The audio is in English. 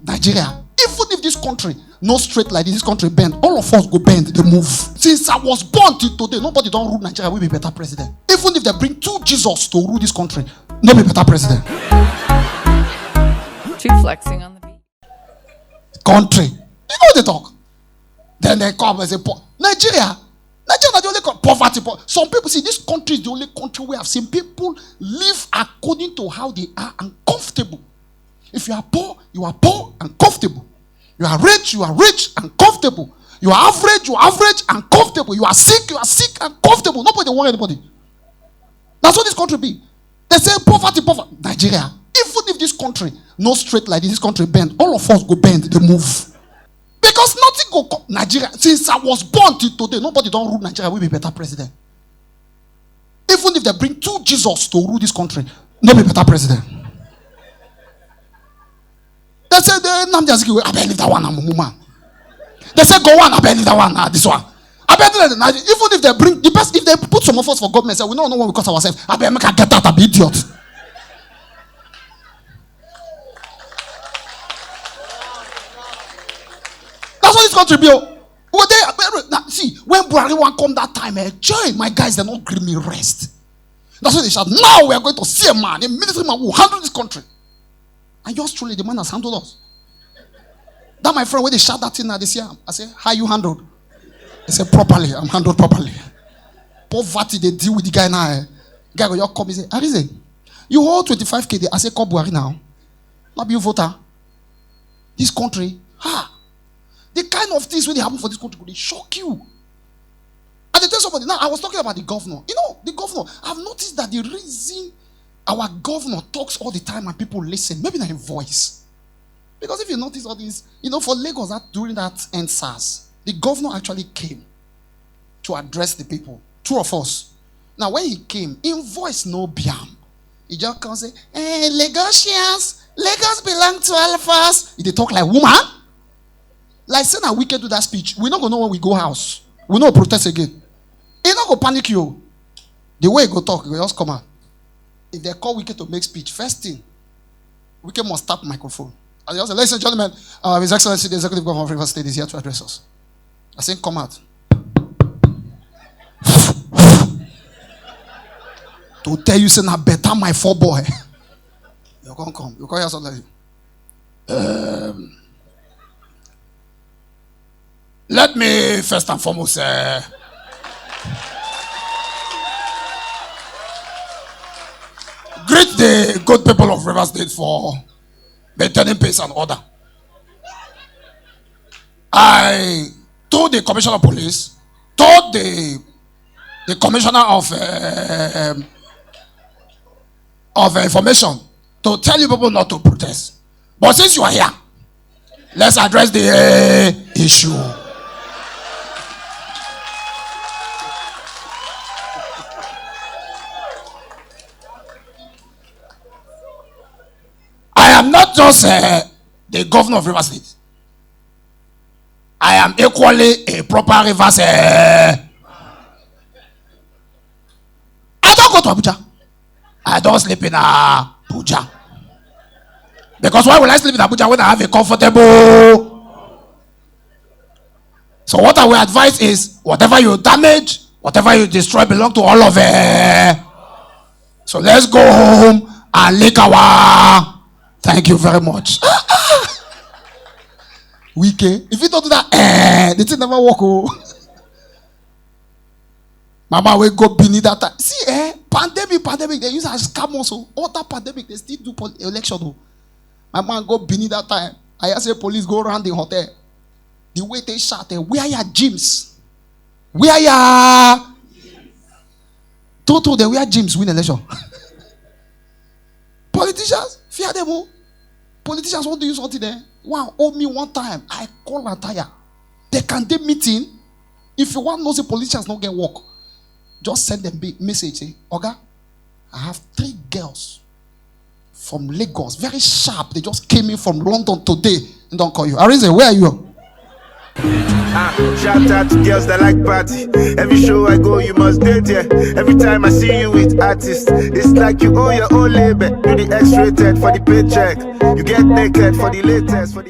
Nigeria. Even if this country no straight like this country bend, all of us go bend, they move. Since I was born till today, nobody don't rule Nigeria will be better president. Even if they bring two Jesus to rule this country, no be better president. Too flexing on the beat. Country. You know what they talk. Then they come and say, Nigeria is the only poverty. Some people see this country is the only country where I've seen people live according to how they are and comfortable. If you are poor and comfortable. You are rich and comfortable. You are average and comfortable. You are sick and comfortable. Nobody want anybody. That's what this country be. They say poverty. Nigeria. Even if this country no straight like this country bend, all of us go bend, they move. Because nothing go Nigeria. Since I was born till today, nobody don't rule Nigeria will be better president. Even if they bring two Jesus to rule this country, no be better president. They say I better leave that one, I'm a woman. They say go on, I better leave that one, this one. I better even if they bring the best, if they put some of us for government, say we don't know what we cost ourselves. I better make a get out of idiot. That's what this country be. Well, see, when Buhari one come that time, joy, my guys, they're not giving me rest. That's what they shout. Now we are going to see a man, a military man who will handle this country. And yours truly, the man has handled us. That my friend, when they shout that thing, they say, I say, how you handled? They say, properly, I'm handled properly. Poverty, they deal with the guy now. Guy will come and say, Arinze, you hold 25K. I say, call Buhari now. Not be a voter. This country, the kind of things when they happen for this country, they shock you. And they tell somebody, now I was talking about the governor. You know, the governor, I've noticed that the reason our governor talks all the time and people listen, maybe not in voice. Because if you notice all these, for Lagos, during that NSAS, the governor actually came to address the people. Two of us. Now, when he came, in voice, no biam. He just comes and say, hey, Lagosians, Lagos belong to all of us. They talk like woman. Like saying a wicked do that speech. We're not going to know when we go house. We're not protest again. He's not going to panic you. The way he go talk, he will just come out. If they call Wicked to make speech, first thing, Wicked must tap microphone. And they say, ladies and gentlemen, His Excellency, the Executive Governor of Rivers State is here to address us. I say, come out. To tell you, say, now better my 4 boy. You can't come. You can't hear something like let me first and foremost greet the good people of Rivers State for maintaining peace and order. I told the Commissioner of Police, told the Commissioner of Information to tell you people not to protest. But since you are here, let's address the issue. I am not just the governor of Rivers State. I am equally a proper Rivers. I don't go to Abuja. I don't sleep in Abuja. Because why will I sleep in Abuja when I have a comfortable? So what I will advise is, whatever you damage, whatever you destroy belong to all of it. So let's go home and lick our. Thank you very much. Wike. If you don't do that, the thing never work. Oh. Mama will go beneath that time. See, pandemic, they use as scam also. All that pandemic, they still do election. Oh. My man go beneath that time. I say police go around the hotel. The way they shout, where are your gyms? Where are your Toto, they wear gyms win election. Politicians, fear them all. Politicians want to use something there. Wow, owe me one time. I call and tire. They can do meeting. If you want to know the politicians not get work, just send them a message. Oga, I have 3 girls from Lagos, very sharp. They just came in from London today and don't call you. Arinze, where are you? Shout out to girls that like party. Every show I go, you must date, yeah. Every time I see you with artists, it's like you owe your own label. Do the X-rated for the paycheck. You get naked for the latest. For the